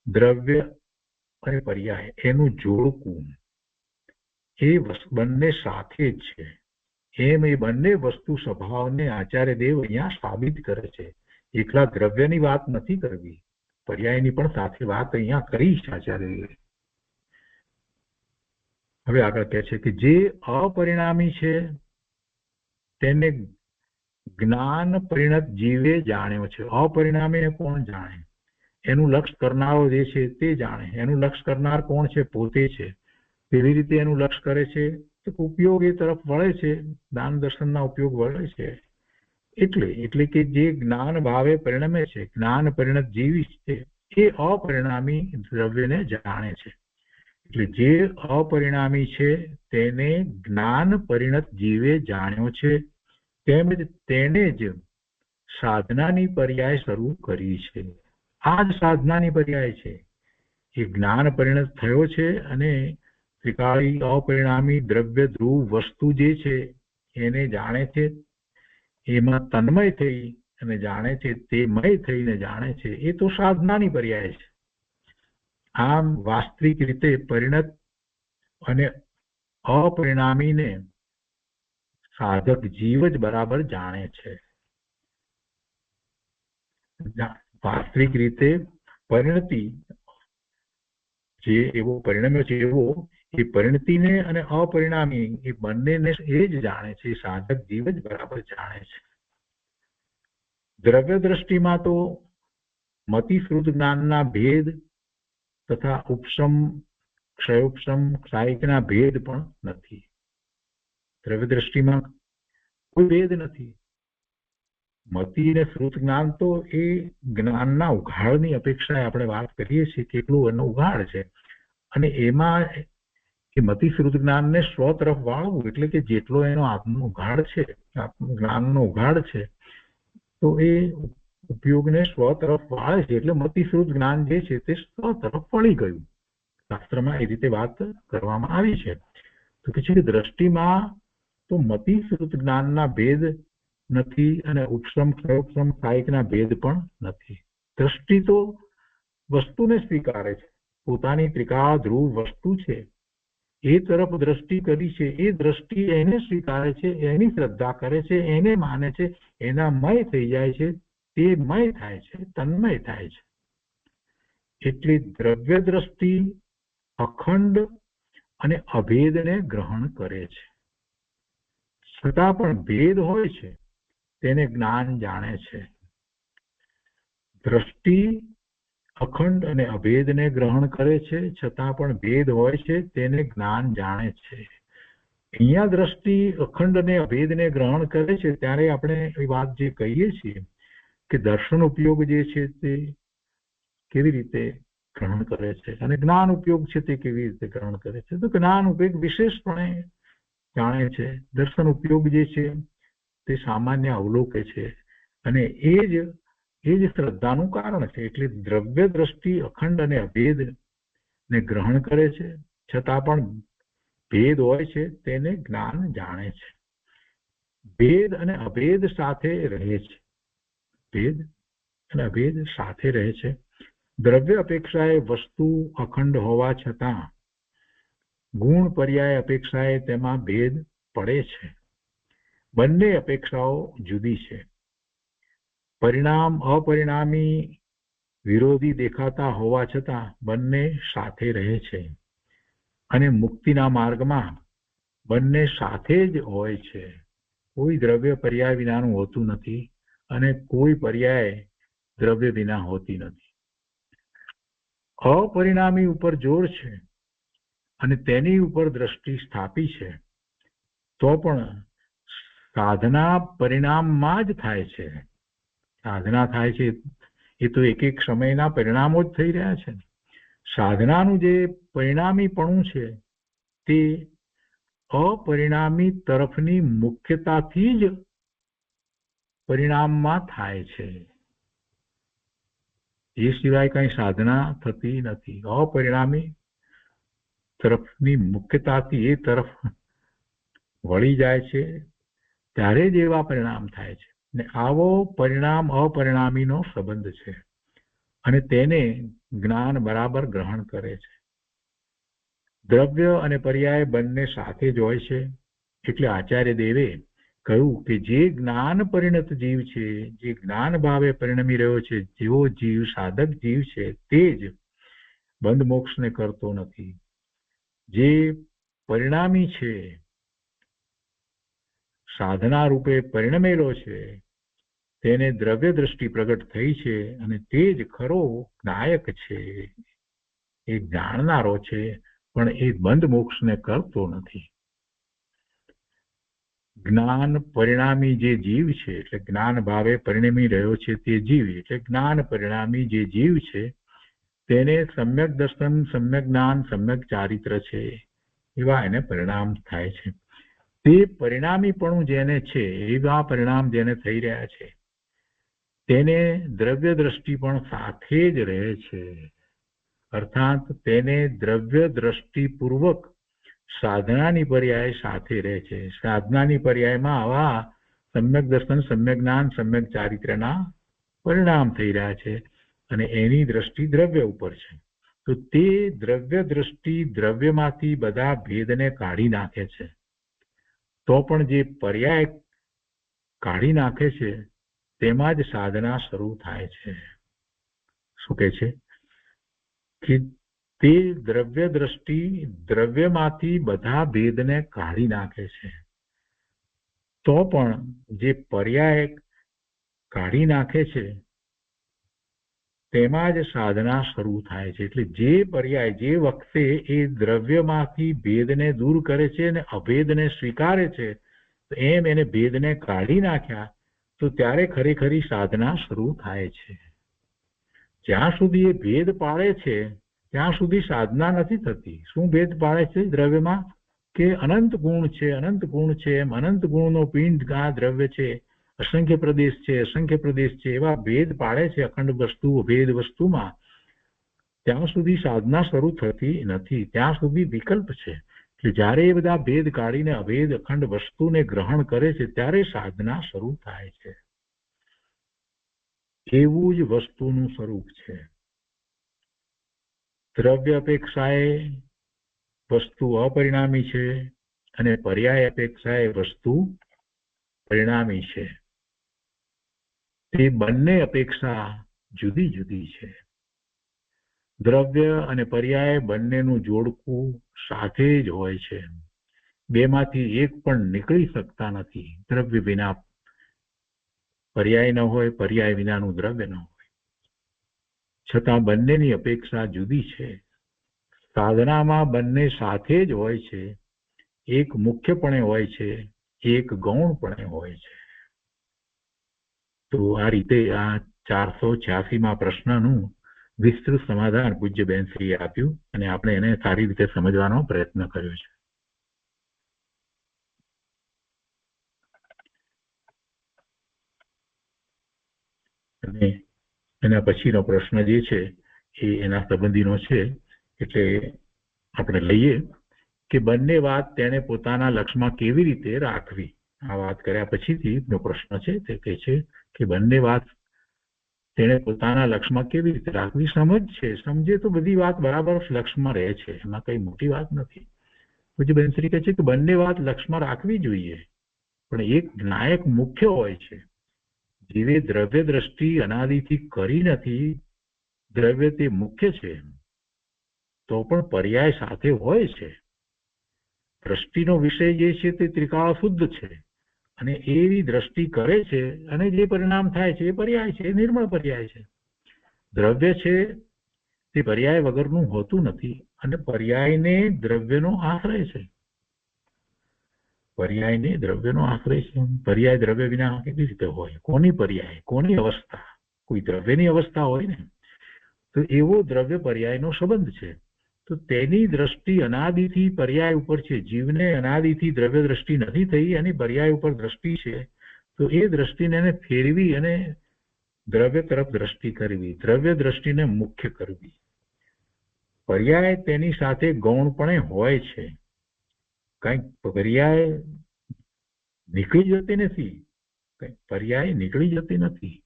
દ્રવ્ય અને પર્યાય એનું જોડકું એ બંને સાથે જ છે. એમ એ બંને વસ્તુ સ્વભાવને આચાર્ય દેવ અહીંયા સાબિત કરે છે. એકલા દ્રવ્યની વાત નથી કરવી, પર્યાયની પણ સાથે વાત અહીંયા કરી છે આચાર્ય દેવે. હવે આગળ કહે છે કે જે અપરિણામી છે તેને જ્ઞાન પરિણત જીવે જાણ્યો છે. અપરિણામીને કોણ જાણે? એનું લક્ષ કરનારો જે છે તે જાણે. એનું લક્ષ કરનાર કોણ છે? પોતે છે. કેવી રીતે એનું લક્ષ કરે છે? તો ઉપયોગ એ તરફ વળે છે, જ્ઞાન દર્શનના ઉપયોગ વળે છે. એટલે કે જે જ્ઞાન ભાવે પરિણમે છે, જ્ઞાન પરિણત જીવી છે, એ અપરિણામી દ્રવ્યને જાણે છે. એટલે જે અપરિણામી છે તેને જ્ઞાન પરિણત જીવે જાણ્યો છે, તેમજ તેને જ સાધનાની પર્યાય શરૂ કરી છે. આ જ સાધનાની પર્યાય છે. એ જ્ઞાન પરિણત થયો છે અને ત્રિકાળી અપરિણામી દ્રવ્ય ધ્રુવ વસ્તુ જે છે એને જાણે છે, એમાં તન્મય થઈ અને જાણે છે, તે મય થઈને જાણે છે. એ તો સાધનાની પર્યાય છે. આમ વાસ્તવિક રીતે પરિણત અને અપરિણામીને સાધક જીવ જ બરાબર જાણે છે. વાસ્તવિક રીતે પરિણતિ જે એવો પરિણમ્યો છે એવો એ પરિણતિને અને અપરિણામી એ બંનેને એ જ જાણે છે. સાધક જીવ જ બરાબર જાણે છે. દ્રવ્ય દ્રષ્ટિમાં તો મતિશ્રુત જ્ઞાનના ભેદ તથા ઉપશમ ક્ષયોપશમ ક્ષાયિકના ભેદ પણ નથી. દ્રવ્ય દ્રષ્ટિમાં કોઈ ભેદ નથી. મતિ અને શ્રુત જ્ઞાન તો એ જ્ઞાનના ઉઘાડની અપેક્ષાએ આપણે વાત કરીએ છીએ કેટલું એનો ઉઘાડ છે. અને એમાં એ મતિ શ્રુત જ્ઞાનને સ્વ તરફ વાળવું એટલે કે જેટલો એનો આત્મનો ઉઘાડ છે, જ્ઞાનનો ઉઘાડ છે, તો એ ઉપયોગને સ્વ તરફ વાળે છે. એટલે મતિ શ્રુત જ્ઞાન જે છે તે સ્વ તરફ વળી ગયું. શાસ્ત્રમાં એ રીતે વાત કરવામાં આવી છે. તો કે છે કે દ્રષ્ટિમાં તો મતિ શ્રુત જ્ઞાનના ભેદ નથી અને ઉપશમ ક્ષયોપશમ કાયિકના ભેદ પણ નથી. દ્રષ્ટિ તો વસ્તુને સ્વીકારે છે, પોતાની ત્રિકાળ ધ્રુવ વસ્તુ છે એ તરફ દ્રષ્ટિ કરી છે. એ દ્રષ્ટિ એને સ્વીકારે છે, એની શ્રદ્ધા કરે છે, એને માને છે, એના મય થઈ જાય છે, તે મય થાય છે, તન્મય થાય છે. એટલે દ્રવ્ય દ્રષ્ટિ અખંડ અને અભેદને ગ્રહણ કરે છે. છતાં પણ ભેદ હોય છે તેને જ્ઞાન જાણે છે. દ્રષ્ટિ અખંડ અને અભેદને ગ્રહણ કરે છે, છતાં પણ ભેદ હોય છે તેને જ્ઞાન જાણે છે. અહીંયા દ્રષ્ટિ અખંડ અને અભેદને ગ્રહણ કરે છે ત્યારે આપણે એ વાત જે કહીએ છીએ કે દર્શન ઉપયોગ જે છે તે કેવી રીતે ગ્રહણ કરે છે અને જ્ઞાન ઉપયોગ છે તે કેવી રીતે ગ્રહણ કરે છે. તો જ્ઞાન ઉપયોગ વિશેષપણે જાણે છે, દર્શન ઉપયોગ જે છે તે સામાન્ય અવલોકે છે અને એ જ શ્રદ્ધાનું કારણ છે. એટલે દ્રવ્ય દ્રષ્ટિ અખંડ અને અભેદ ને ગ્રહણ કરે છે, છતાં પણ ભેદ હોય છે તેને જ્ઞાન જાણે છે. ભેદ અને અભેદ સાથે રહે છે. ભેદ અને અભેદ સાથે રહે છે. દ્રવ્ય અપેક્ષાએ વસ્તુ અખંડ હોવા છતાં ગુણ પર્યાય અપેક્ષાએ તેમાં ભેદ પડે છે. બંને અપેક્ષાઓ જુદી છે. પરિણામ અપરિણામી વિરોધી દેખાતા હોવા છતાં બંને સાથે રહે છે અને મુક્તિના માર્ગમાં બંને સાથે જ હોય છે. કોઈ દ્રવ્ય પર્યાય વિનાનું હોતું નથી અને કોઈ પર્યાય દ્રવ્ય વિના હોતી નથી. અપરિણામી ઉપર જોર છે અને તેની ઉપર દ્રષ્ટિ સ્થાપી છે તો પણ સાધના પરિણામમાં જ થાય છે. સાધના થાય છે એ તો એક એક સમયના પરિણામો જ થઈ રહ્યા છે. સાધનાનું જે પરિણામીપણું છે તે અપરિણામી તરફની મુખ્યતાથી જ પરિણામમાં થાય છે. એ સિવાય કઈ સાધના થતી નથી. અપરિણામી તરફની મુખ્યતાથી એ તરફ વળી જાય છે ત્યારે જ એવા પરિણામ થાય છે. ને આવો પરિણામ અપરિણામીનો સંબંધ છે અને તેને જ્ઞાન બરાબર ગ્રહણ કરે છે. દ્રવ્ય અને પર્યાય બંને સાથે જ હોય છે. એટલે આચાર્ય દેવે કહ્યું કે જે જ્ઞાન પરિણત જીવ છે, જે જ્ઞાન ભાવે પરિણમી રહ્યો છે, જેવો જીવ સાધક જીવ છે તે જ બંધ મોક્ષને કરતો નથી. જે પરિણામી છે, સાધના રૂપે પરિણમેલો છે, તેને દ્રવ્ય દ્રષ્ટિ પ્રગટ થઈ છે અને તે જ ખરો નાયક છે. એ જાણનારો છે પણ એ બંધ મોક્ષને કરતો નથી. જ્ઞાન પરિણામી જે જીવ છે એટલે જ્ઞાન ભાવે પરિણમી રહ્યો છે તે જીવ એટલે જ્ઞાન પરિણામી જે જીવ છે તેને સમ્યક દર્શન, સમ્યક જ્ઞાન, સમ્યક ચારિત્ર છે એવા એને પરિણામ થાય છે. તે પરિણામીપણું જેને છે, એવા પરિણામ જેને થઈ રહ્યા છે તેને દ્રવ્ય દ્રષ્ટિ પણ સાથે જ રહે છે. અર્થાત તેને દ્રવ્ય દ્રષ્ટિપૂર્વક સાધનાની પર્યાય સાથે રહે છે. સાધનાની પર્યાયમાં આવા સમ્યક દર્શન, સમ્યક જ્ઞાન, સમ્યક ચારિત્રના પરિણામ થઈ રહ્યા છે અને એની દ્રષ્ટિ દ્રવ્ય ઉપર છે. તો તે દ્રવ્ય દ્રષ્ટિ દ્રવ્યમાંથી બધા ભેદને કાઢી નાખે છે. તો પણ જે પર્યાય કાઢી નાખે છે તેમાં જ સાધના શરૂ થાય છે. શું કહે છે કે તે દ્રવ્ય દ્રષ્ટિ દ્રવ્યમાંથી બધા ભેદને કાઢી નાખે છે. તો પણ જે પર્યાય કાઢી નાખે છે તેમાં જ સાધના શરૂ થાય છે. એટલે જે પર્યાય જે વખતે એ દ્રવ્યમાંથી ભેદને દૂર કરે છે અને અભેદને સ્વીકારે છે, તો એમ એને ભેદને કાઢી નાખ્યા તો ત્યારે ખરેખરી સાધના શરૂ થાય છે. જ્યાં સુધી એ ભેદ પાડે છે ત્યાં સુધી સાધના નથી થતી. શું ભેદ પાડે છે દ્રવ્યમાં? કે અનંત ગુણ છે, અનંત ગુણ છે, એમ અનંત ગુણનો પિંડ આ દ્રવ્ય છે, અસંખ્ય પ્રદેશ છે, અસંખ્ય પ્રદેશ છે, એવા ભેદ પાડે છે અખંડ વસ્તુ ભેદ વસ્તુમાં. ત્યાં સુધી સાધના શરૂ થતી નથી. ત્યાં સુધી વિકલ્પ છે. એટલે જ્યારે એ બધા ભેદ કાઢીને અભેદ અખંડ વસ્તુને ગ્રહણ કરે છે ત્યારે સાધના શરૂ થાય છે. એવું જ વસ્તુનું સ્વરૂપ છે. દ્રવ્ય અપેક્ષાએ વસ્તુ અપરિણામી છે અને પર્યાય અપેક્ષાએ વસ્તુ પરિણામી છે. તે બંને અપેક્ષા જુદી જુદી છે. દ્રવ્ય અને પર્યાય બંનેનું જોડકું સાથે જ હોય છે. બેમાંથી એક પણ નીકળી શકતા નથી. દ્રવ્ય વિના પર્યાય ન હોય, પર્યાય વિનાનું દ્રવ્ય ન હોય. છતાં બંનેની અપેક્ષા જુદી છે. સાધનામાં બંને સાથે જ હોય છે. એક મુખ્યપણે હોય છે, એક ગૌણપણે હોય છે. તો આ રીતે આ 486માં પ્રશ્નનું વિસ્તૃત સમાધાન પૂજ્ય બેનશ્રીએ આપ્યું અને આપણે એને સારી રીતે સમજવાનો પ્રયત્ન કર્યો છે. અને એના પછીનો પ્રશ્ન જે છે એ એના સંબંધીનો છે. એટલે આપણે લઈએ કે બંને વાત તેને પોતાના લક્ષમાં કેવી રીતે રાખવી. આ વાત કર્યા પછીથી નો પ્રશ્ન છે તે કહે છે કે બંને વાત તેને પોતાના લક્ષમાં કેવી રીતે રાખવી સમજ છે, સમજે તો બધી વાત બરાબર લક્ષમાં રહે છે, એમાં કઈ મોટી વાત નથી. પછી બંસરી કહે છે કે બંને વાત લક્ષમાં રાખવી જોઈએ, પણ એક નાયક મુખ્ય હોય છે. જીવે દ્રવ્ય દ્રષ્ટિ અનાદિથી કરી નથી, દ્રવ્ય તે મુખ્ય છે, તો પણ પર્યાય સાથે હોય છે. દ્રષ્ટિનો વિષય જે છે તે ત્રિકાળ શુદ્ધ છે, અને એવી દ્રષ્ટિ કરે છે અને જે પરિણામ થાય છે એ પર્યાય છે, એ નિર્મળ પર્યાય છે. દ્રવ્ય છે તે પર્યાય વગરનું હોતું નથી, અને પર્યાયને દ્રવ્યનો આશ્રય છે. પર્યાયને દ્રવ્યનો આશ્રય છે. પર્યાય દ્રવ્ય વિના કેવી રીતે હોય? કોની પર્યાય, કોની અવસ્થા? કોઈ દ્રવ્યની અવસ્થા હોય ને, તો એવો દ્રવ્ય પર્યાયનો સંબંધ છે. તો તેની દ્રષ્ટિ અનાદિથી પર્યાય ઉપર છે. જીવને અનાદિથી દ્રવ્ય દ્રષ્ટિ નથી થઈ, એની પર્યાય ઉપર દ્રષ્ટિ છે. તો એ દ્રષ્ટિને એને ફેરવી અને દ્રવ્ય તરફ દ્રષ્ટિ કરવી, દ્રવ્ય દ્રષ્ટિને મુખ્ય કરવી. પર્યાય તેની સાથે ગૌણપણે હોય છે. કંઈક પર્યાય નીકળી જતી નથી, કંઈક પર્યાય નીકળી જતી નથી.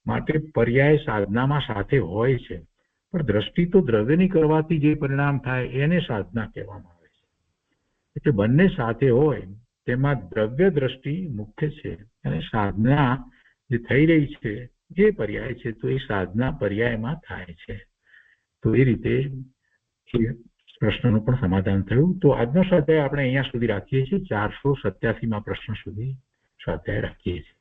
માટે પર્યાય સાધનામાં સાથે હોય છે, પણ દ્રષ્ટિ તો દ્રવ્યની કરવાથી જે પરિણામ થાય એને સાધના કહેવામાં આવે છે. એટલે બંને સાથે હોય તેમાં દ્રવ્ય દ્રષ્ટિ મુખ્ય છે, અને સાધના જે થઈ રહી છે એ પર્યાય છે, તો એ સાધના પર્યાયમાં થાય છે. તો એ રીતે એ પ્રશ્નનું પણ સમાધાન થયું. તો આજનો સ્વાધ્યાય આપણે અહીંયા સુધી રાખીએ છીએ. 487માં પ્રશ્ન સુધી સ્વાધ્યાય રાખીએ છીએ.